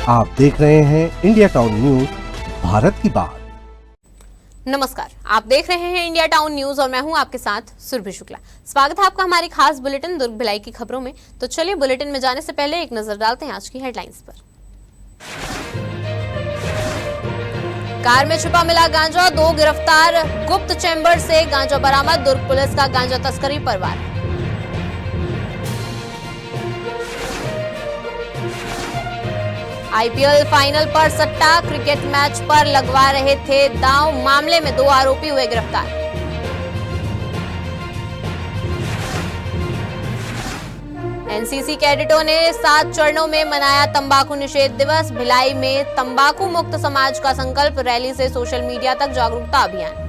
आप देख रहे हैं इंडिया टाउन न्यूज, भारत की बात। नमस्कार, आप देख रहे हैं इंडिया टाउन न्यूज और मैं हूं आपके साथ सुरभि शुक्ला। स्वागत है आपका हमारी खास बुलेटिन दुर्ग भिलाई की खबरों में। तो चलिए बुलेटिन में जाने से पहले एक नजर डालते हैं आज की हेडलाइंस पर। कार में छुपा मिला गांजा, 2 गिरफ्तार, गुप्त चेंबर से गांजा बरामद, दुर्ग पुलिस का गांजा तस्करी परवार। आईपीएल फाइनल पर सट्टा, क्रिकेट मैच पर लगवा रहे थे दांव, मामले में 2 आरोपी हुए गिरफ्तार। एनसीसी कैडेटों ने 7 चरणों में मनाया तंबाकू निषेध दिवस, भिलाई में तंबाकू मुक्त समाज का संकल्प, रैली से सोशल मीडिया तक जागरूकता अभियान।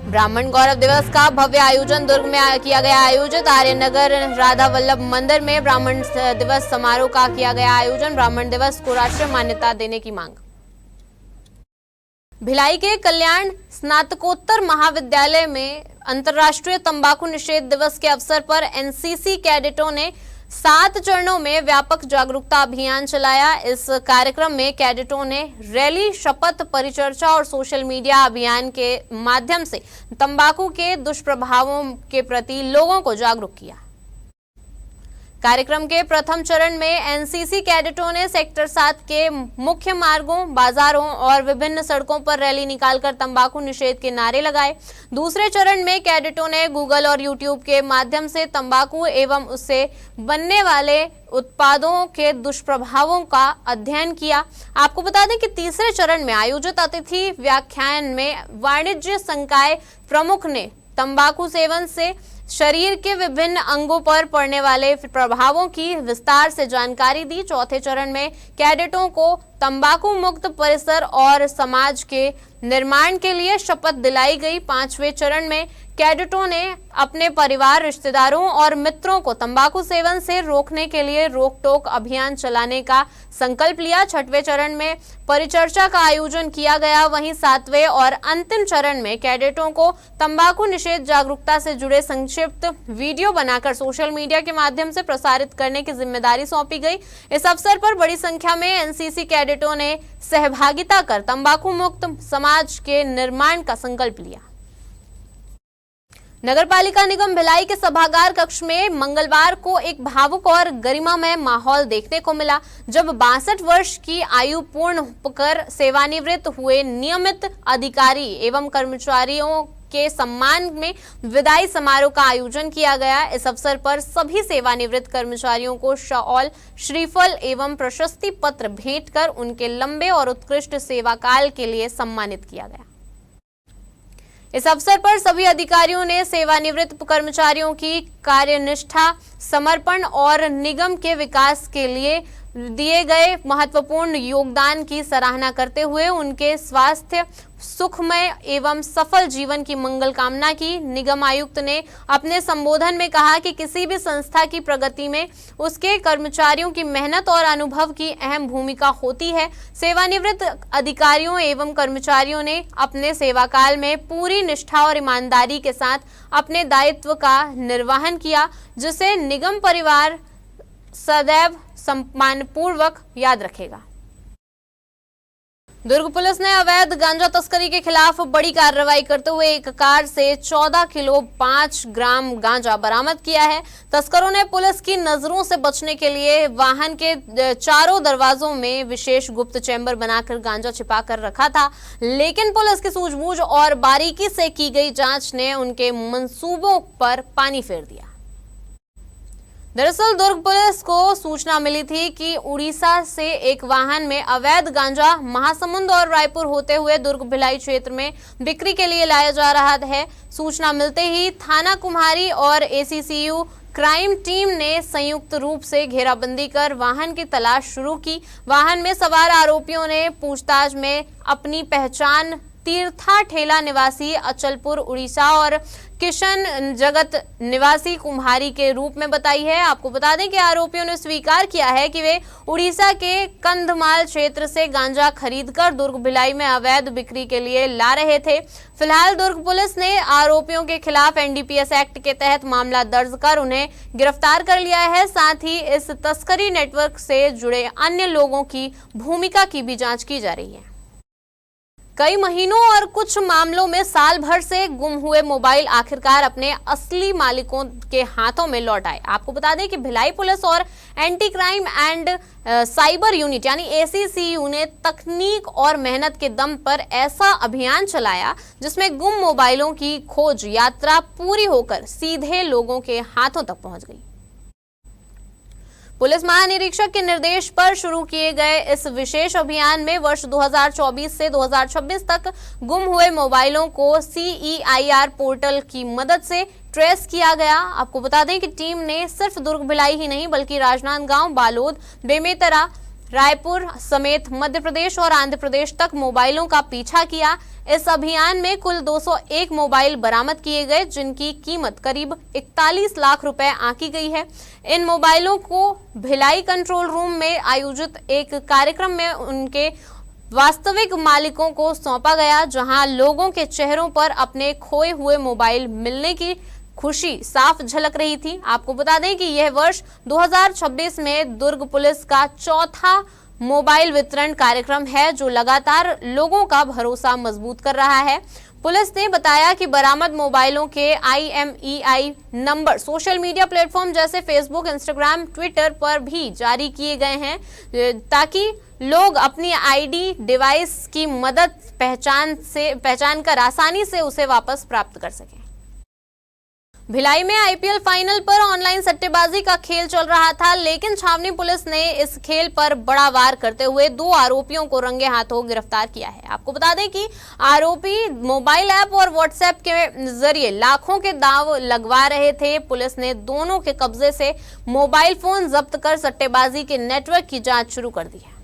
ब्राह्मण गौरव दिवस का भव्य आयोजन दुर्ग में किया गया आयोजित, आर्यनगर राधा वल्लभ मंदिर में ब्राह्मण दिवस समारोह का किया गया आयोजन, ब्राह्मण दिवस को राष्ट्रीय मान्यता देने की मांग। भिलाई के कल्याण स्नातकोत्तर महाविद्यालय में अंतर्राष्ट्रीय तंबाकू निषेध दिवस के अवसर पर एनसीसी कैडेटों ने 7 चरणों में व्यापक जागरूकता अभियान चलाया। इस कार्यक्रम में कैडेटों ने रैली, शपथ, परिचर्चा और सोशल मीडिया अभियान के माध्यम से तंबाकू के दुष्प्रभावों के प्रति लोगों को जागरूक किया। कार्यक्रम के प्रथम चरण में एनसीसी कैडेटों ने सेक्टर 7 के मुख्य मार्गों, बाजारों और विभिन्न सड़कों पर रैली निकालकर तंबाकू निषेध के नारे लगाए। दूसरे चरण में कैडेटों ने गूगल और यूट्यूब के माध्यम से तंबाकू एवं उससे बनने वाले उत्पादों के दुष्प्रभावों का अध्ययन किया। आपको बता दें कि तीसरे चरण में आयोजित अतिथि व्याख्यान में वाणिज्य संकाय प्रमुख ने तंबाकू सेवन से शरीर के विभिन्न अंगों पर पड़ने वाले प्रभावों की विस्तार से जानकारी दी। चौथे चरण में कैडेटों को तंबाकू मुक्त परिसर और समाज के निर्माण के लिए शपथ दिलाई गई। 5वें चरण में कैडेटों ने अपने परिवार, रिश्तेदारों और मित्रों को तंबाकू सेवन से रोकने के लिए रोक टोक अभियान चलाने का संकल्प लिया। 6वें चरण में परिचर्चा का आयोजन किया गया। वहीं 7वें और अंतिम चरण में कैडेटों को तंबाकू निषेध जागरूकता से जुड़े संक्षिप्त वीडियो बनाकर सोशल मीडिया के माध्यम से प्रसारित करने की जिम्मेदारी सौंपी गई। इस अवसर पर बड़ी संख्या में एनसीसी कैडेटों ने सहभागिता कर तंबाकू मुक्त समाज के निर्माण का संकल्प लिया। नगरपालिका निगम भिलाई के सभागार कक्ष में मंगलवार को एक भावुक और गरिमामय माहौल देखने को मिला, जब 62 वर्ष की आयु पूर्ण कर सेवानिवृत्त हुए नियमित अधिकारी एवं कर्मचारियों के सम्मान में विदाई समारोह का आयोजन किया गया। इस अवसर पर सभी सेवानिवृत्त कर्मचारियों को शॉल, श्रीफल एवं प्रशस्ति पत्र भेंट कर उनके लंबे और उत्कृष्ट सेवा काल के लिए सम्मानित किया गया। इस अवसर पर सभी अधिकारियों ने सेवानिवृत्त कर्मचारियों की कार्यनिष्ठा, समर्पण और निगम के विकास के लिए दिए गए महत्वपूर्ण योगदान की सराहना करते हुए उनके स्वास्थ्य, सुखमय एवं सफल जीवन की मंगल कामना की। निगम आयुक्त ने अपने संबोधन में कहा कि किसी भी संस्था की प्रगति में उसके कर्मचारियों की मेहनत और अनुभव की अहम भूमिका होती है। सेवानिवृत्त अधिकारियों एवं कर्मचारियों ने अपने सेवाकाल में पूरी निष्ठा और ईमानदारी के साथ अपने दायित्व का निर्वहन किया, जिसे निगम परिवार सदैव सम्मानपूर्वक याद रखेगा। दुर्ग पुलिस ने अवैध गांजा तस्करी के खिलाफ बड़ी कार्रवाई करते हुए एक कार से 14 किलो 5 ग्राम गांजा बरामद किया है। तस्करों ने पुलिस की नजरों से बचने के लिए वाहन के चारों दरवाजों में विशेष गुप्त चैम्बर बनाकर गांजा छिपा कर रखा था, लेकिन पुलिस की सूझबूझ और बारीकी से की गई जांच ने उनके मंसूबों पर पानी फेर दिया। दरअसल दुर्ग पुलिस को सूचना मिली थी कि उड़ीसा से एक वाहन में अवैध गांजा महासमुंद और रायपुर होते हुए दुर्ग भिलाई क्षेत्र में बिक्री के लिए लाया जा रहा है। सूचना मिलते ही थाना कुम्हारी और एसीसीयू क्राइम टीम ने संयुक्त रूप से घेराबंदी कर वाहन की तलाश शुरू की। वाहन में सवार आरोपियों ने पूछताछ में अपनी पहचान तीर्था ठेला निवासी अचलपुर उड़ीसा और किशन जगत निवासी कुम्हारी के रूप में बताई है। आपको बता दें कि आरोपियों ने स्वीकार किया है कि वे उड़ीसा के कंधमाल क्षेत्र से गांजा खरीदकर दुर्ग भिलाई में अवैध बिक्री के लिए ला रहे थे। फिलहाल दुर्ग पुलिस ने आरोपियों के खिलाफ एनडीपीएस एक्ट के तहत मामला दर्ज कर उन्हें गिरफ्तार कर लिया है। साथ ही इस तस्करी नेटवर्क से जुड़े अन्य लोगों की भूमिका की भी जांच की जा रही है। कई महीनों और कुछ मामलों में साल भर से गुम हुए मोबाइल आखिरकार अपने असली मालिकों के हाथों में लौट आए। आपको बता दें कि भिलाई पुलिस और anti crime and cyber unit यानी एसीसीयू ने तकनीक और मेहनत के दम पर ऐसा अभियान चलाया जिसमें गुम मोबाइलों की खोज यात्रा पूरी होकर सीधे लोगों के हाथों तक पहुंच गई। पुलिस महानिरीक्षक के निर्देश पर शुरू किए गए इस विशेष अभियान में वर्ष 2024 से 2026 तक गुम हुए मोबाइलों को CEIR पोर्टल की मदद से ट्रेस किया गया। आपको बता दें कि टीम ने सिर्फ दुर्ग भिलाई ही नहीं बल्कि राजनांदगांव, बालोद, बेमेतरा, रायपुर समेत मध्य प्रदेश और आंध्र प्रदेश तक मोबाइलों का पीछा किया। इस अभियान में कुल 201 मोबाइल बरामद किए गए जिनकी कीमत करीब 41 लाख रुपए आंकी गई है। इन मोबाइलों को भिलाई कंट्रोल रूम में आयोजित एक कार्यक्रम में उनके वास्तविक मालिकों को सौंपा गया, जहां लोगों के चेहरों पर अपने खोए हुए मोबाइल मिलने की खुशी साफ झलक रही थी। आपको बता दें कि यह वर्ष 2026 में दुर्ग पुलिस का चौथा मोबाइल वितरण कार्यक्रम है जो लगातार लोगों का भरोसा मजबूत कर रहा है। पुलिस ने बताया कि बरामद मोबाइलों के IMEI number social media platform जैसे फेसबुक, इंस्टाग्राम, ट्विटर पर भी जारी किए गए हैं ताकि लोग अपनी आईडी डिवाइस की मदद पहचान कर आसानी से उसे वापस प्राप्त कर सकें। भिलाई में IPL फाइनल पर ऑनलाइन सट्टेबाजी का खेल चल रहा था, लेकिन छावनी पुलिस ने इस खेल पर बड़ा वार करते हुए 2 आरोपियों को रंगे हाथों गिरफ्तार किया है। आपको बता दें कि आरोपी मोबाइल ऐप और व्हाट्सएप के जरिए लाखों के दांव लगवा रहे थे। पुलिस ने दोनों के कब्जे से मोबाइल फोन जब्त कर सट्टेबाजी के नेटवर्क की जांच शुरू कर दी है।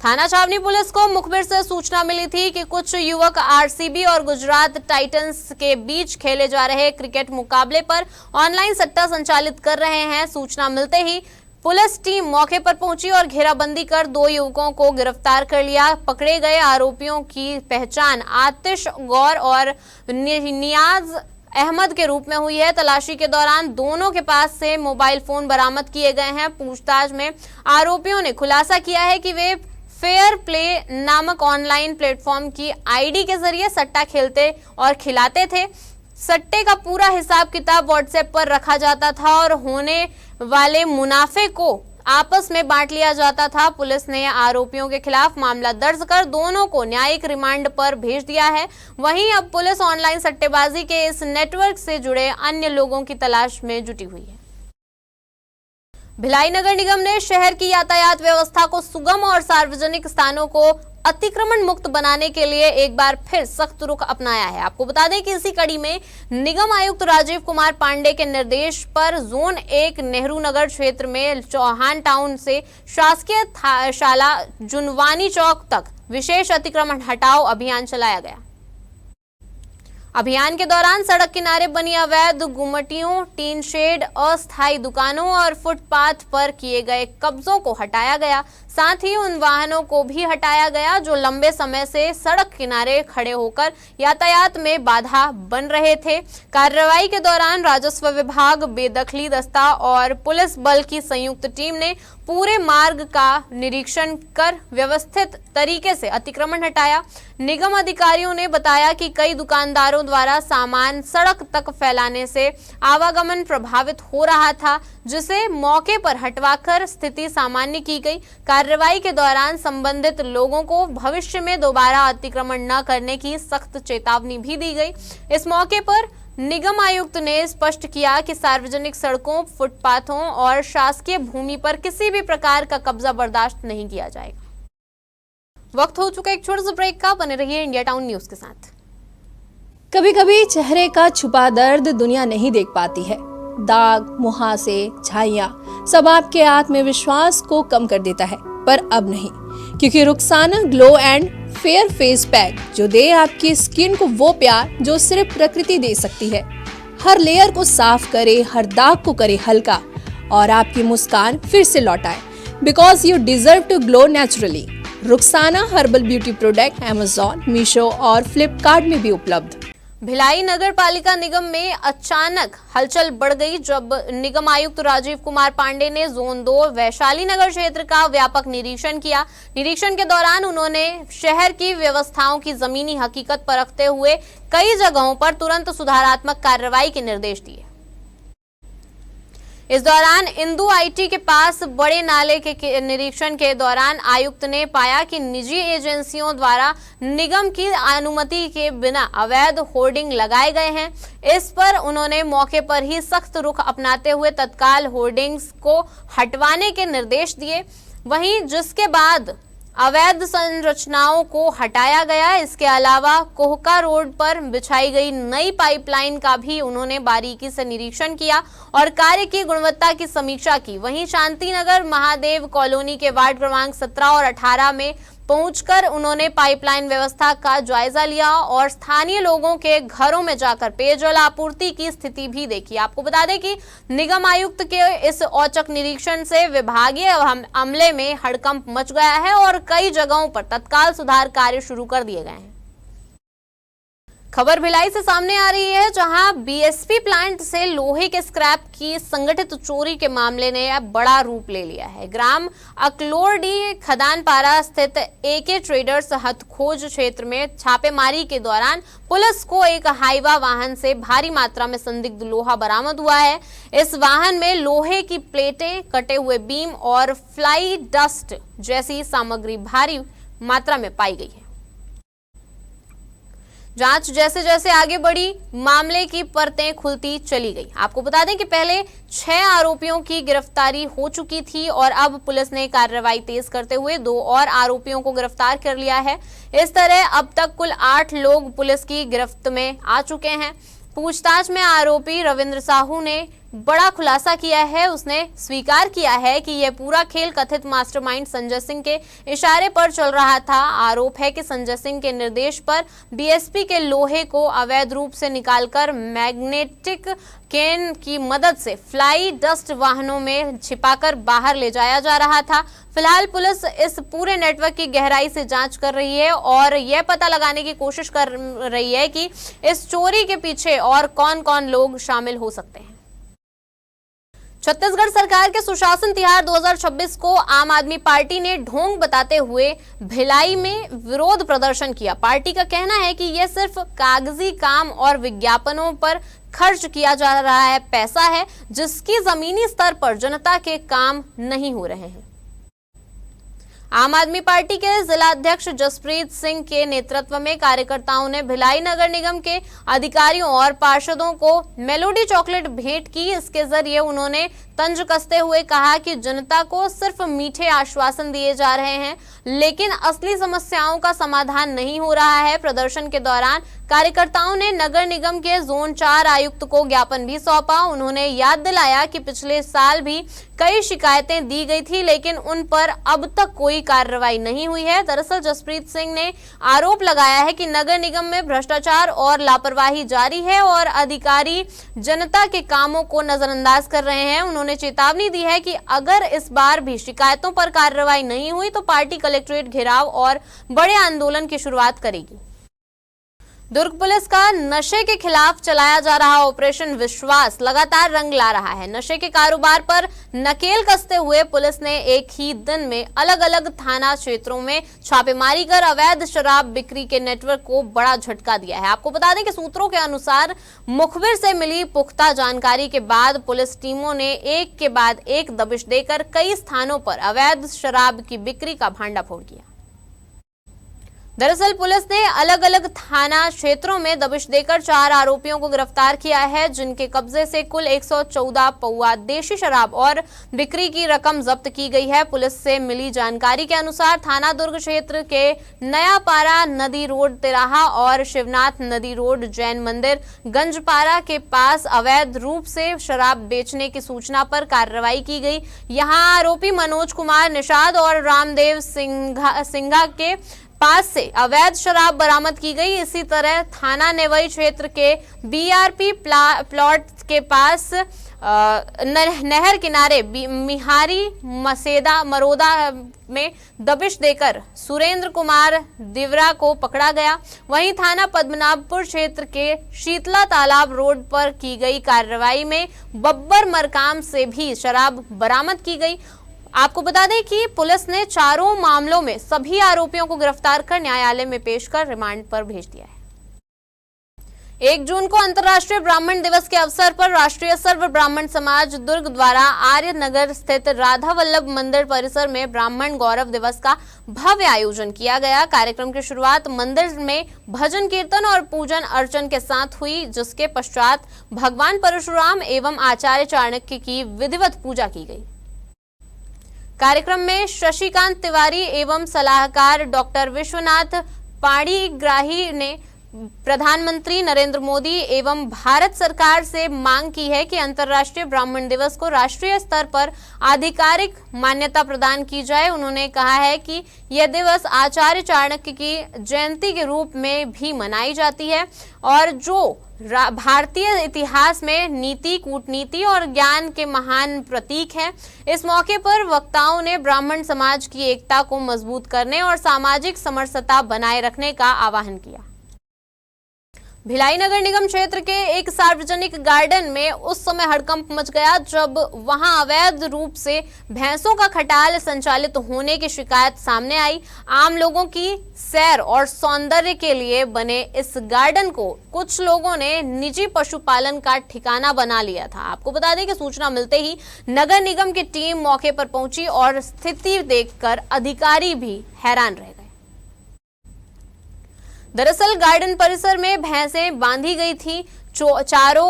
थाना छावनी पुलिस को मुखबिर से सूचना मिली थी कि कुछ युवक RCB और गुजरात टाइटंस के बीच खेले जा रहे क्रिकेट मुकाबले पर ऑनलाइन सट्टा संचालित कर रहे हैं। सूचना मिलते ही पुलिस टीम मौके पर पहुंची और घेराबंदी कर 2 युवकों को गिरफ्तार कर लिया। पकड़े गए आरोपियों की पहचान आतिश गौर और नियाज अहमद के रूप में हुई है। तलाशी के दौरान दोनों के पास से मोबाइल फोन बरामद किए गए हैं। पूछताछ में आरोपियों ने खुलासा किया है कि वे फेयर प्ले नामक ऑनलाइन प्लेटफॉर्म की आईडी के जरिए सट्टा खेलते और खिलाते थे। सट्टे का पूरा हिसाब किताब व्हाट्सएप पर रखा जाता था और होने वाले मुनाफे को आपस में बांट लिया जाता था। पुलिस ने आरोपियों के खिलाफ मामला दर्ज कर दोनों को न्यायिक रिमांड पर भेज दिया है। वहीं अब पुलिस ऑनलाइन सट्टेबाजी के इस नेटवर्क से जुड़े अन्य लोगों की तलाश में जुटी हुई है। भिलाई नगर निगम ने शहर की यातायात व्यवस्था को सुगम और सार्वजनिक स्थानों को अतिक्रमण मुक्त बनाने के लिए एक बार फिर सख्त रुख अपनाया है। आपको बता दें कि इसी कड़ी में निगम आयुक्त राजीव कुमार पांडे के निर्देश पर जोन 1 नेहरू नगर क्षेत्र में चौहान टाउन से शासकीय शाला जुनवानी चौक तक विशेष अतिक्रमण हटाओ अभियान चलाया गया। अभियान के दौरान सड़क किनारे बनी अवैध गुमटियों, टीन शेड, अस्थायी दुकानों और फुटपाथ पर किए गए कब्जों को हटाया गया। साथ ही उन वाहनों को भी हटाया गया जो लंबे समय से सड़क किनारे खड़े होकर यातायात में बाधा बन रहे थे। कार्रवाई के दौरान राजस्व विभाग, बेदखली दस्ता और पुलिस बल की संयुक्त टीम ने पूरे मार्ग का निरीक्षण कर व्यवस्थित तरीके से अतिक्रमण हटाया। निगम अधिकारियों ने बताया कि कई दुकानदारों द्वारा सामान सड़क तक फैलाने से आवागमन प्रभावित हो रहा था, जिसे मौके पर हटवाकर स्थिति सामान्य की गई। कार्रवाई के दौरान संबंधित लोगों को भविष्य में दोबारा अतिक्रमण न करने की सख्त चेतावनी भी दी गई। इस मौके पर निगम आयुक्त ने स्पष्ट किया कि सार्वजनिक सड़कों, फुटपाथों और शासकीय भूमि पर किसी भी प्रकार का कब्जा बर्दाश्त नहीं किया जाएगा। वक्त हो चुका एक छोटे से ब्रेक का। बने रहिए इंडिया टाउन न्यूज के साथ। कभी कभी चेहरे का छुपा दर्द दुनिया नहीं देख पाती है। दाग, मुहासे, झाइयाँ सब आपके आत्मविश्वास को कम कर देता है, पर अब नहीं, क्योंकि Rukhsana glow and fair face pack जो दे आपकी स्किन को वो प्यार जो सिर्फ प्रकृति दे सकती है। हर लेयर को साफ करे, हर दाग को करे हल्का और आपकी मुस्कान फिर से लौटाए। Because you deserve to glow naturally. Rukhsana herbal beauty product Amazon, Meesho और फ्लिपकार्ट में भी उपलब्ध। भिलाई नगर पालिका निगम में अचानक हलचल बढ़ गई जब निगम आयुक्त राजीव कुमार पांडे ने जोन 2 वैशाली नगर क्षेत्र का व्यापक निरीक्षण किया। निरीक्षण के दौरान उन्होंने शहर की व्यवस्थाओं की जमीनी हकीकत परखते हुए कई जगहों पर तुरंत सुधारात्मक कार्रवाई के निर्देश दिए। इस दौरान इंदु आईटी के पास बड़े नाले के निरीक्षण के दौरान आयुक्त ने पाया कि निजी एजेंसियों द्वारा निगम की अनुमति के बिना अवैध होर्डिंग लगाए गए हैं। इस पर उन्होंने मौके पर ही सख्त रुख अपनाते हुए तत्काल होर्डिंग्स को हटवाने के निर्देश दिए। वहीं जिसके बाद अवैध संरचनाओं को हटाया गया। इसके अलावा कोहका रोड पर बिछाई गई नई पाइपलाइन का भी उन्होंने बारीकी से निरीक्षण किया और कार्य की गुणवत्ता की समीक्षा की। वहीं शांतिनगर महादेव कॉलोनी के वार्ड क्रमांक 17 और 18 में पहुंचकर उन्होंने पाइपलाइन व्यवस्था का जायजा लिया और स्थानीय लोगों के घरों में जाकर पेयजल आपूर्ति की स्थिति भी देखी। आपको बता दें कि निगम आयुक्त के इस औचक निरीक्षण से विभागीय अमले में हड़कंप मच गया है और कई जगहों पर तत्काल सुधार कार्य शुरू कर दिए गए हैं। खबर भिलाई से सामने आ रही है, जहां बीएसपी प्लांट से लोहे के स्क्रैप की संगठित चोरी के मामले ने अब बड़ा रूप ले लिया है। ग्राम अकलोरडी खदानपारा स्थित एके ट्रेडर्स हथखोज क्षेत्र में छापेमारी के दौरान पुलिस को एक हाईवा वाहन से भारी मात्रा में संदिग्ध लोहा बरामद हुआ है। इस वाहन में लोहे की प्लेटें, कटे हुए बीम और फ्लाई डस्ट जैसी सामग्री भारी मात्रा में पाई गई है। जांच जैसे जैसे आगे बढ़ी, मामले की परतें खुलती चली गई। आपको बता दें कि पहले 6 आरोपियों की गिरफ्तारी हो चुकी थी और अब पुलिस ने कार्रवाई तेज करते हुए 2 और आरोपियों को गिरफ्तार कर लिया है। इस तरह अब तक कुल 8 लोग पुलिस की गिरफ्त में आ चुके हैं। पूछताछ में आरोपी रविंद्र साहू ने बड़ा खुलासा किया है। उसने स्वीकार किया है कि यह पूरा खेल कथित मास्टरमाइंड संजय सिंह के इशारे पर चल रहा था। आरोप है कि संजय सिंह के निर्देश पर बीएसपी के लोहे को अवैध रूप से निकालकर मैग्नेटिक केन की मदद से फ्लाई डस्ट वाहनों में छिपाकर बाहर ले जाया जा रहा था। फिलहाल पुलिस इस पूरे नेटवर्क की गहराई से जांच कर रही है और यह पता लगाने की कोशिश कर रही है कि इस चोरी के पीछे और कौन-कौन लोग शामिल हो सकते हैं। छत्तीसगढ़ सरकार के सुशासन तिहार 2026 को आम आदमी पार्टी ने ढोंग बताते हुए भिलाई में विरोध प्रदर्शन किया। पार्टी का कहना है कि यह सिर्फ कागजी काम और विज्ञापनों पर खर्च किया जा रहा है पैसा है, जिसकी जमीनी स्तर पर जनता के काम नहीं हो रहे हैं। आम आदमी पार्टी के जिलाध्यक्ष जसप्रीत सिंह के नेतृत्व में कार्यकर्ताओं ने भिलाई नगर निगम के अधिकारियों और पार्षदों को मेलोडी चॉकलेट भेंट की। इसके जरिए उन्होंने तंज कसते हुए कहा कि जनता को सिर्फ मीठे आश्वासन दिए जा रहे हैं, लेकिन असली समस्याओं का समाधान नहीं हो रहा है। प्रदर्शन के दौरान कार्यकर्ताओं ने नगर निगम के जोन 4 आयुक्त को ज्ञापन भी सौंपा। उन्होंने याद दिलाया कि पिछले साल भी कई शिकायतें दी गई थी, लेकिन उन पर अब तक कोई कार्रवाई नहीं हुई है। दरअसल जसप्रीत सिंह ने आरोप लगाया है कि नगर निगम में भ्रष्टाचार और लापरवाही जारी है और अधिकारी जनता के कामों को नजरअंदाज कर रहे हैं। उन्होंने चेतावनी दी है कि अगर इस बार भी शिकायतों पर कार्रवाई नहीं हुई तो पार्टी कलेक्ट्रेट घेराव और बड़े आंदोलन की शुरुआत करेगी। दुर्ग पुलिस का नशे के खिलाफ चलाया जा रहा ऑपरेशन विश्वास लगातार रंग ला रहा है। नशे के कारोबार पर नकेल कसते हुए पुलिस ने एक ही दिन में अलग अलग थाना क्षेत्रों में छापेमारी कर अवैध शराब बिक्री के नेटवर्क को बड़ा झटका दिया है। आपको बता दें कि सूत्रों के अनुसार मुखबिर से मिली पुख्ता जानकारी के बाद पुलिस टीमों ने एक के बाद एक दबिश देकर कई स्थानों पर अवैध शराब की बिक्री का भांडाफोड़ किया। दरअसल पुलिस ने अलग अलग थाना क्षेत्रों में दबिश देकर 4 आरोपियों को गिरफ्तार किया है, जिनके कब्जे से कुल 114 पौआ देशी शराब और बिक्री की रकम जब्त की गई है। पुलिस से मिली जानकारी के अनुसार थाना दुर्ग क्षेत्र के नयापारा नदी रोड तिराहा और शिवनाथ नदी रोड जैन मंदिर गंजपारा के पास अवैध रूप से शराब बेचने की सूचना पर कार्रवाई की गई। यहां आरोपी मनोज कुमार निषाद और रामदेव सिंघा के पास से अवैध शराब बरामद की गई। इसी तरह थाना नेवई क्षेत्र के बीआरपी प्लॉट के पास नहर किनारे मिहारी मरोदा में दबिश देकर सुरेंद्र कुमार दिवरा को पकड़ा गया। वहीं थाना पद्मनाभपुर क्षेत्र के शीतला तालाब रोड पर की गई कार्रवाई में बब्बर मरकाम से भी शराब बरामद की गई। आपको बता दें कि पुलिस ने चारों मामलों में सभी आरोपियों को गिरफ्तार कर न्यायालय में पेश कर रिमांड पर भेज दिया है। 1 जून को अंतर्राष्ट्रीय ब्राह्मण दिवस के अवसर पर राष्ट्रीय सर्व ब्राह्मण समाज दुर्ग द्वारा आर्य नगर स्थित राधा वल्लभ मंदिर परिसर में ब्राह्मण गौरव दिवस का भव्य आयोजन किया गया। कार्यक्रम की शुरुआत मंदिर में भजन कीर्तन और पूजन अर्चन के साथ हुई, जिसके पश्चात भगवान परशुराम एवं आचार्य चाणक्य की विधिवत पूजा की गई। कार्यक्रम में शशिकांत तिवारी एवं सलाहकार डॉक्टर विश्वनाथ पाणिग्राही ने प्रधानमंत्री नरेंद्र मोदी एवं भारत सरकार से मांग की है कि अंतर्राष्ट्रीय ब्राह्मण दिवस को राष्ट्रीय स्तर पर आधिकारिक मान्यता प्रदान की जाए। उन्होंने कहा है कि यह दिवस आचार्य चाणक्य की जयंती के रूप में भी मनाई जाती है और जो भारतीय इतिहास में नीति, कूटनीति और ज्ञान के महान प्रतीक है। इस मौके पर वक्ताओं ने ब्राह्मण समाज की एकता को मजबूत करने और सामाजिक समरसता बनाए रखने का आह्वान किया। भिलाई नगर निगम क्षेत्र के एक सार्वजनिक गार्डन में उस समय हड़कंप मच गया जब वहां अवैध रूप से भैंसों का खटाल संचालित होने की शिकायत सामने आई। आम लोगों की सैर और सौंदर्य के लिए बने इस गार्डन को कुछ लोगों ने निजी पशुपालन का ठिकाना बना लिया था। आपको बता दें कि सूचना मिलते ही नगर निगम की टीम मौके पर पहुंची और स्थिति देखकर अधिकारी भी हैरान रह गए। दरअसल गार्डन परिसर में भैंसें बांधी गई थी, चारों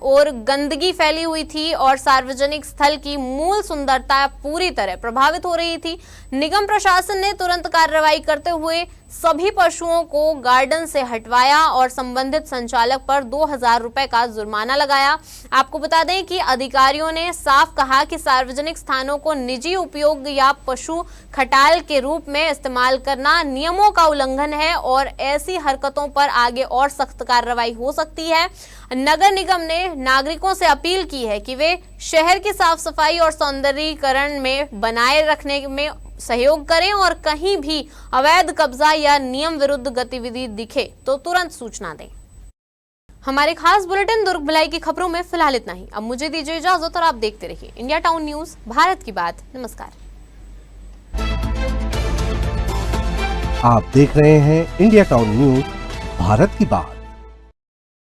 ओर गंदगी फैली हुई थी और सार्वजनिक स्थल की मूल सुंदरता पूरी तरह प्रभावित हो रही थी। निगम प्रशासन ने तुरंत कार्रवाई करते हुए सभी पशुओं को गार्डन से हटवाया और संबंधित संचालक पर 2000 रुपए का जुर्माना लगाया। आपको बता दें कि अधिकारियों ने साफ कहा कि सार्वजनिक स्थानों को निजी उपयोग या पशु खटाल के रूप में इस्तेमाल करना नियमों का उल्लंघन है और ऐसी हरकतों पर आगे और सख्त कार्रवाई हो सकती है। नगर निगम ने नागरिकों से अपील की है कि वे शहर की साफ सफाई और सौंदर्यीकरण में बनाए रखने में सहयोग करें और कहीं भी अवैध कब्जा या नियम विरुद्ध गतिविधि दिखे तो तुरंत सूचना दें। हमारे खास बुलेटिन दुर्ग भिलाई की खबरों में फिलहाल इतना ही। अब मुझे दीजिए इजाजत और आप देखते रहिए इंडिया टाउन न्यूज, भारत की बात। नमस्कार। आप देख रहे हैं इंडिया टाउन न्यूज, भारत की बात।